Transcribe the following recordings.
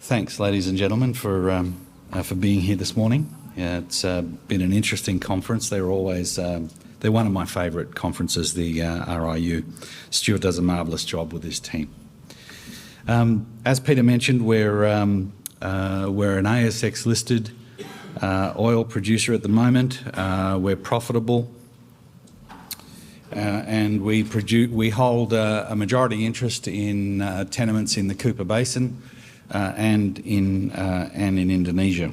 Thanks, ladies and gentlemen, for being here this morning. It's been an interesting conference. They're always they're one of my favourite conferences, the RIU. Stuart does a marvellous job with his team. As Peter mentioned, we're an ASX-listed oil producer at the moment. We're profitable, and we hold a majority interest in tenements in the Cooper Basin and in Indonesia.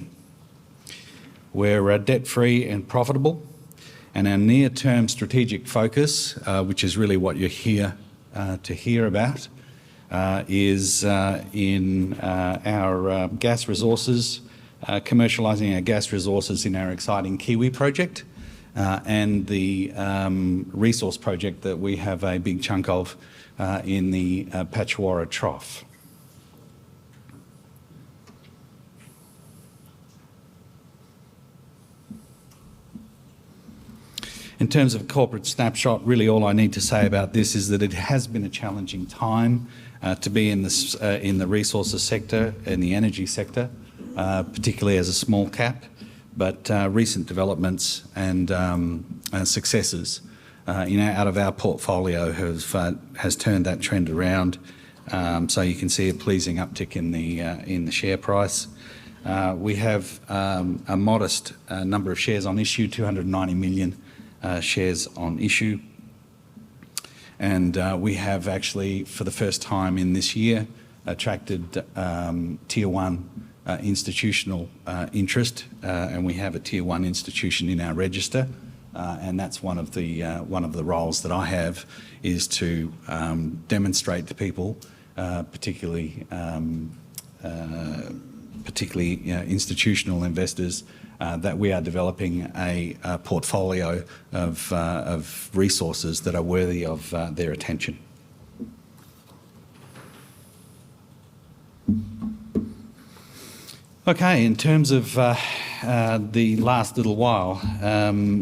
We're debt-free and profitable, and our near-term strategic focus, which is really what you're here to hear about, is in our gas resources, commercialising our gas resources in our exciting Kiwi project, and the resource project that we have a big chunk of in the Patchawarra Trough. In terms of a corporate snapshot, really all I need to say about this is that it has been a challenging time to be in the resources sector, in the energy sector, particularly as a small cap. But recent developments and successes out of our portfolio has turned that trend around. So you can see a pleasing uptick in the share price. We have a modest number of shares on issue, 290 million shares on issue, and we have actually, for the first time in this year, attracted Tier 1 institutional interest, and we have a Tier 1 institution in our register, and that's one of the roles that I have, is to demonstrate to people, particularly institutional investors, that we are developing a portfolio of resources that are worthy of their attention. Okay, in terms of the last little while,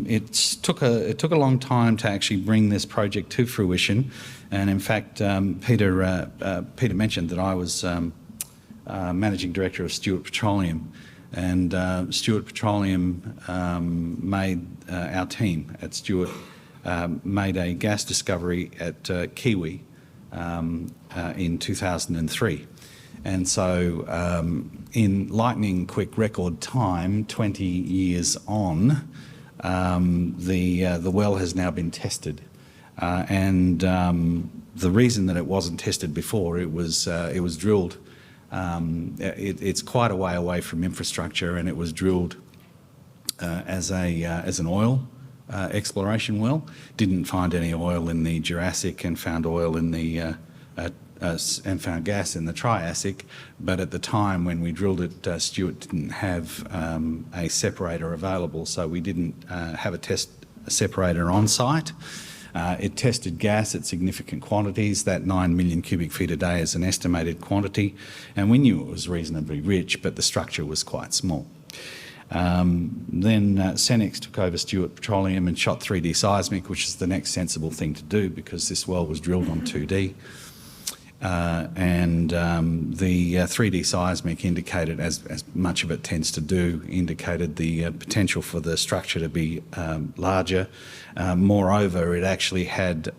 it took a long time to actually bring this project to fruition, and in fact, Peter mentioned that I was Managing Director of Stuart Petroleum. And Stuart Petroleum made our team at Stuart made a gas discovery at Kiwi in 2003, and so in lightning quick record time, 20 years on, the well has now been tested, and the reason that it wasn't tested before, it was drilled. It's quite a way away from infrastructure, and it was drilled as an oil exploration well. Didn't find any oil in the Jurassic, and found oil in the and found gas in the Triassic. But at the time when we drilled it, Stuart didn't have a separator available, so we didn't have a separator on site. It tested gas at significant quantities. That 9 million cubic feet a day is an estimated quantity, and we knew it was reasonably rich, but the structure was quite small. Then Cenex took over Stuart Petroleum and shot 3D seismic, which is the next sensible thing to do, because this well was drilled on 2D. And the 3D seismic indicated, as much of it tends to do, indicated the potential for the structure to be larger. Moreover, it actually had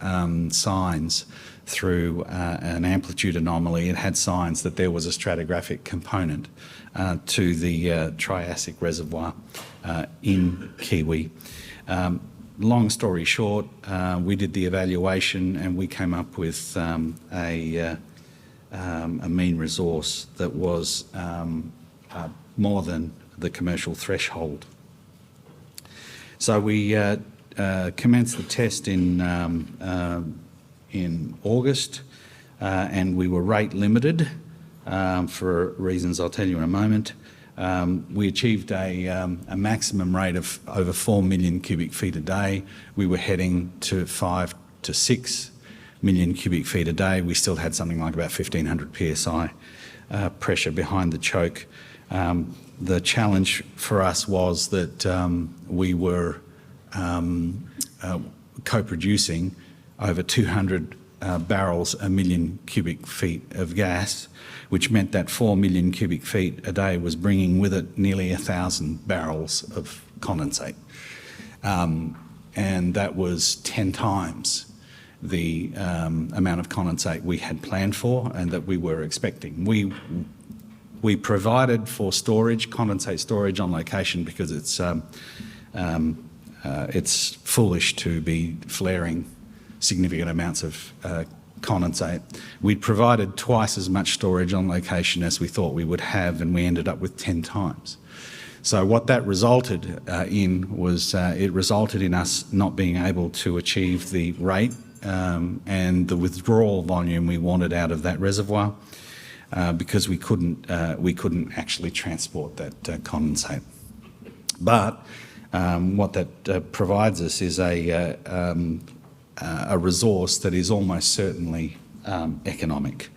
signs through an amplitude anomaly. It had signs that there was a stratigraphic component to the Triassic reservoir in Kiwi. Long story short, we did the evaluation and we came up with a mean resource that was more than the commercial threshold. So we commenced the test in August, and we were rate limited for reasons I'll tell you in a moment. We achieved a maximum rate of over 4 million cubic feet a day. We were heading to 5 to 6 million cubic feet a day. We still had something like about 1,500 psi pressure behind the choke. The challenge for us was that we were co-producing over 200 barrels a million cubic feet of gas, which meant that 4 million cubic feet a day was bringing with it nearly 1,000 barrels of condensate. And that was 10 times the amount of condensate we had planned for and that we were expecting. We provided for storage, condensate storage on location, because it's foolish to be flaring significant amounts of condensate. We'd provided twice as much storage on location as we thought we would have, and we ended up with 10 times. So what that resulted in was it resulted in us not being able to achieve the rate and the withdrawal volume we wanted out of that reservoir because we couldn't actually transport that condensate. But what that provides us is a resource that is almost certainly economic,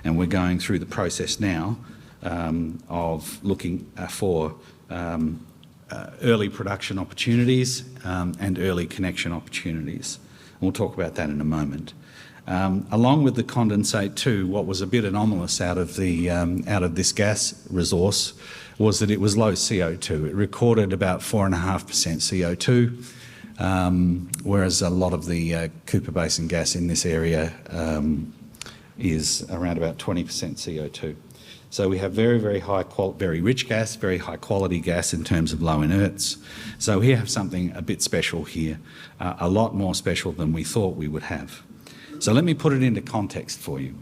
and we're going through the process now of looking for early production opportunities and early connection opportunities. And we'll talk about that in a moment. Along with the condensate too, what was a bit anomalous out of this gas resource was that it was low CO2. It recorded about 4.5% CO2, whereas a lot of the Cooper Basin gas in this area is around about 20% CO2. So we have very, very very rich gas, very high quality gas in terms of low inerts. So we have something a bit special here, a lot more special than we thought we would have. So let me put it into context for you.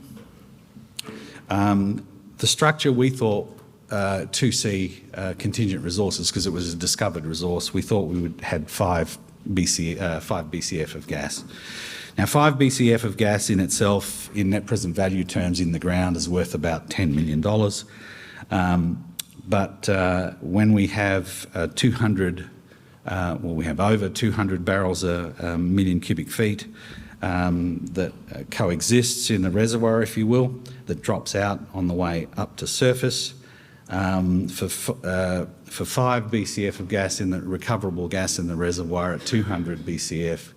The structure we thought 2C contingent resources, because it was a discovered resource, we thought we would had 5 BCF of gas. Now 5 BCF of gas in itself, in net present value terms in the ground, is worth about $10 million. But when we have we have over 200 barrels a million cubic feet that coexists in the reservoir, if you will, that drops out on the way up to surface. For 5 BCF of gas in the recoverable gas in the reservoir at 200 BCF,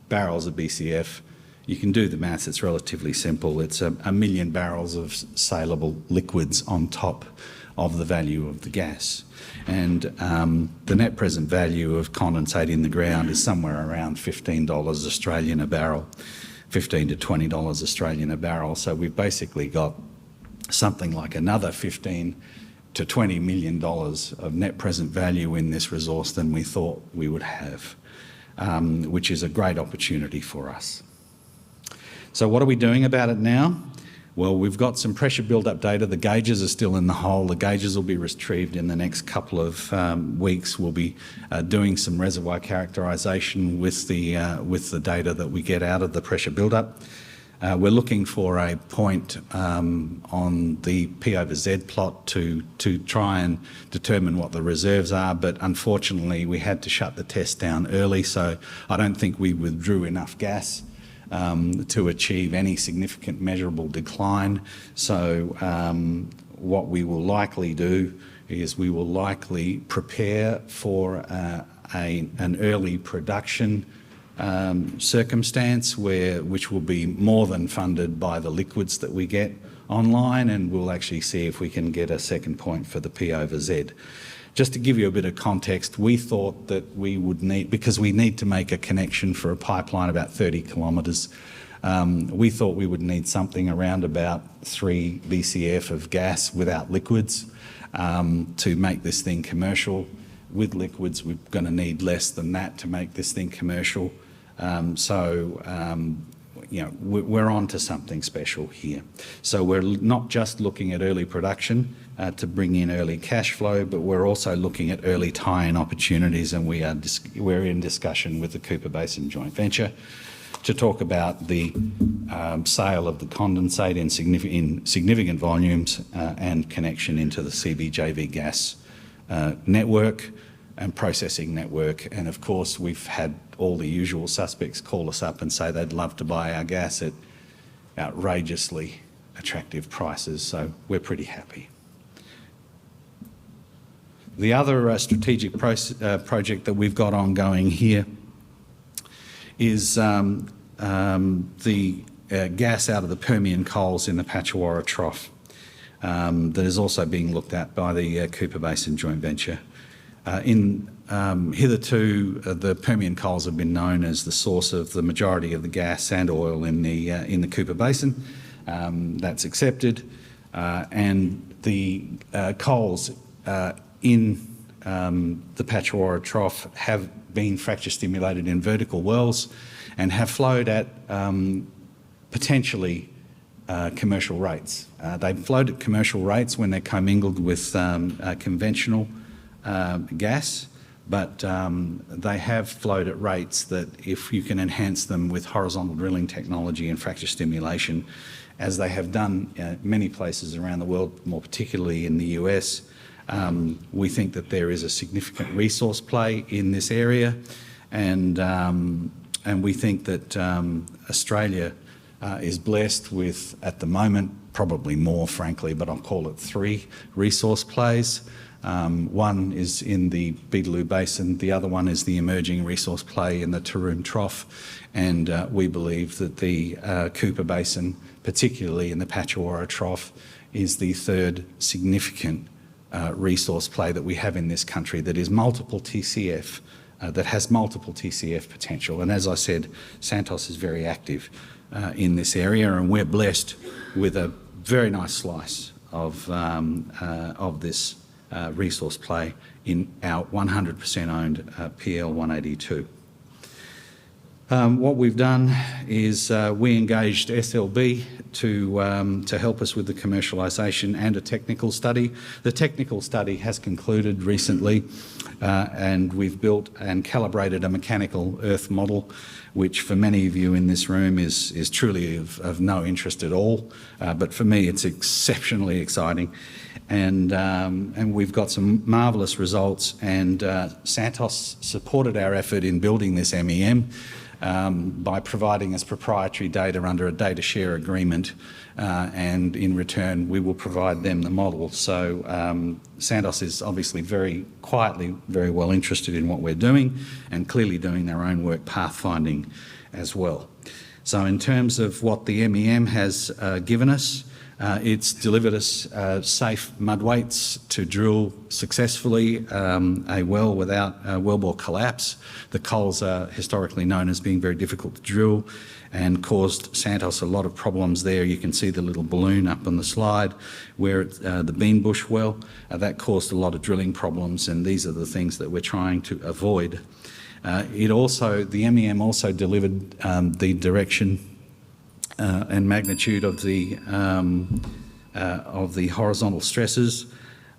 barrels of BCF, you can do the maths, it's relatively simple. It's a million barrels of saleable liquids on top of the value of the gas. And the net present value of condensate in the ground is somewhere around $15 Australian a barrel, $15 to $20 Australian a barrel. So we've basically got something like another $15 to $20 million of net present value in this resource than we thought we would have, which is a great opportunity for us. So what are we doing about it now? Well, we've got some pressure build-up data. The gauges are still in the hole. The gauges will be retrieved in the next couple of weeks. We'll be doing some reservoir characterisation with the data that we get out of the pressure build-up. We're looking for a point on the P/Z plot to try and determine what the reserves are, but unfortunately we had to shut the test down early, so I don't think we withdrew enough gas to achieve any significant measurable decline. So what we will likely do is we will likely prepare for an early production circumstance which will be more than funded by the liquids that we get online, and we'll actually see if we can get a second point for the P/Z. Just to give you a bit of context, we thought that we would need, because we need to make a connection for a pipeline about 30 kilometres, we thought we would need something around about 3 BCF of gas without liquids to make this thing commercial. With liquids, we're going to need less than that to make this thing commercial. You know, we're on to something special here. So we're not just looking at early production to bring in early cash flow, but we're also looking at early tie-in opportunities, and we're in discussion with the Cooper Basin Joint Venture to talk about the sale of the condensate in significant volumes and connection into the CBJV gas network and processing network. And of course, we've had all the usual suspects call us up and say they'd love to buy our gas at outrageously attractive prices, so we're pretty happy. The other strategic project that we've got ongoing here is the gas out of the Permian coals in the Patchawarra Trough that is also being looked at by the Cooper Basin joint venture. Hitherto, the Permian coals have been known as the source of the majority of the gas and oil in the Cooper Basin. That's accepted, and the coals in the Patchawarra Trough have been fracture stimulated in vertical wells and have flowed at potentially commercial rates. They flowed at commercial rates when they're commingled with conventional gas, but they have flowed at rates that, if you can enhance them with horizontal drilling technology and fracture stimulation, as they have done many places around the world, more particularly in the US, we think that there is a significant resource play in this area, and we think that Australia is blessed with, at the moment, probably more, frankly, but I'll call it 3 resource plays. One is in the Beetaloo Basin, the other one is the emerging resource play in the Taroom Trough, and we believe that the Cooper Basin, particularly in the Patchawarra Trough, is the 3rd significant resource play that we have in this country that is multiple TCF, that has multiple TCF potential. And as I said, Santos is very active in this area, and we're blessed with a very nice slice of this resource play in our 100% owned PL 182. What we've done is we engaged SLB to help us with the commercialisation and a technical study. The technical study has concluded recently, and we've built and calibrated a mechanical earth model, which for many of you in this room is truly of no interest at all, but for me it's exceptionally exciting. And we've got some marvellous results, and Santos supported our effort in building this MEM by providing us proprietary data under a data share agreement, and in return we will provide them the model. So Santos is obviously very quietly very well interested in what we're doing, and clearly doing their own work pathfinding as well. So in terms of what the MEM has given us, it's delivered us safe mud weights to drill successfully a well without wellbore collapse. The coals are historically known as being very difficult to drill and caused Santos a lot of problems there. You can see the little balloon up on the slide where it's the Beanbush well. That caused a lot of drilling problems, and these are the things that we're trying to avoid. The MEM also delivered the direction and magnitude of the horizontal stresses,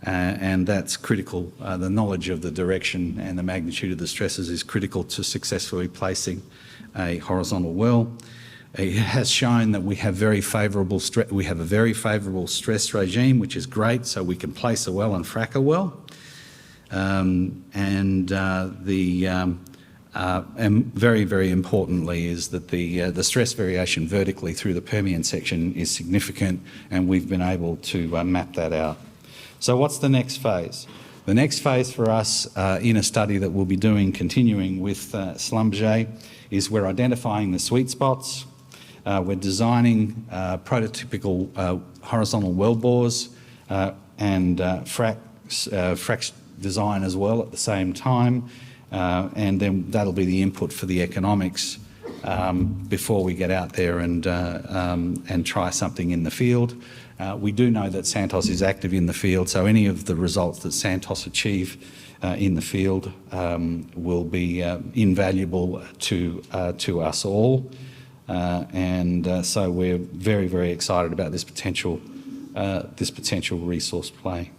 and that's critical. The knowledge of the direction and the magnitude of the stresses is critical to successfully placing a horizontal well. It has shown that we have a very favourable stress regime, which is great, so we can place a well and frack a well. And very, very importantly is that the stress variation vertically through the Permian section is significant, and we've been able to map that out. So what's the next phase? The next phase for us in a study that we'll be doing, continuing with Schlumberger, is we're identifying the sweet spots. We're designing prototypical horizontal well bores and frac design as well at the same time. And then that'll be the input for the economics before we get out there and try something in the field. We do know that Santos is active in the field, so any of the results that Santos achieve in the field will be invaluable to us all. So we're very, very excited about this potential resource play.